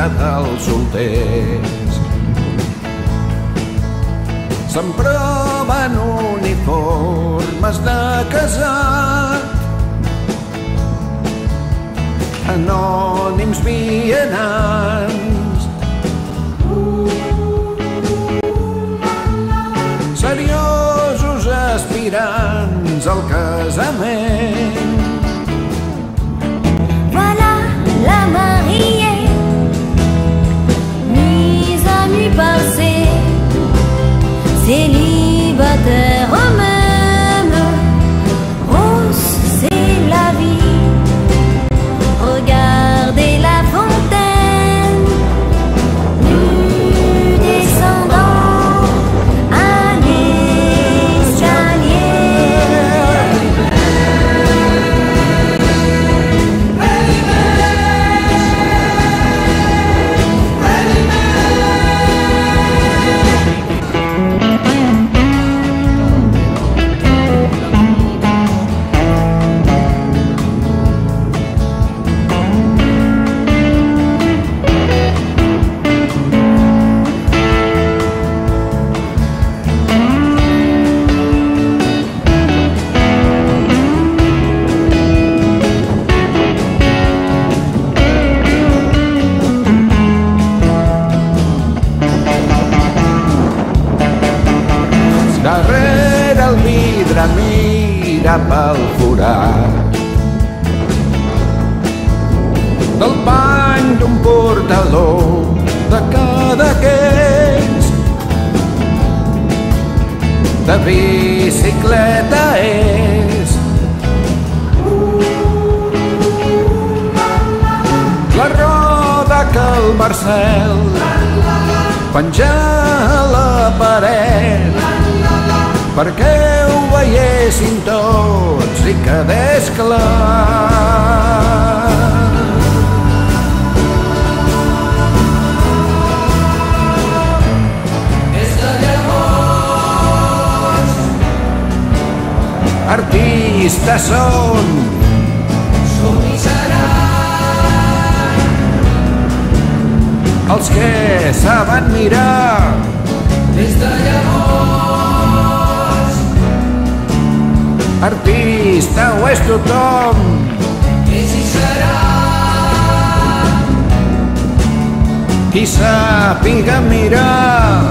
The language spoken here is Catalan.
festa dels solters. S'emproven uniformes de casat, anònims vianants, seriosos aspirants al casament. Voilà la mariée, mise à nu passée, célibataire même, rose c'est la vie. Regardez la fontaine, nu descendant un escalier. Darrere el vidre mira pel forat del pany d'un portador de Cadaqués. De bicicleta és la roda que el Marcel penja a la paret perquè ho veiessin tots i quedés clar. Des de llavors artistes som i seran els que saben mirar. Des de llavors artista ho és tothom, és i serà qui sàpiga mirar.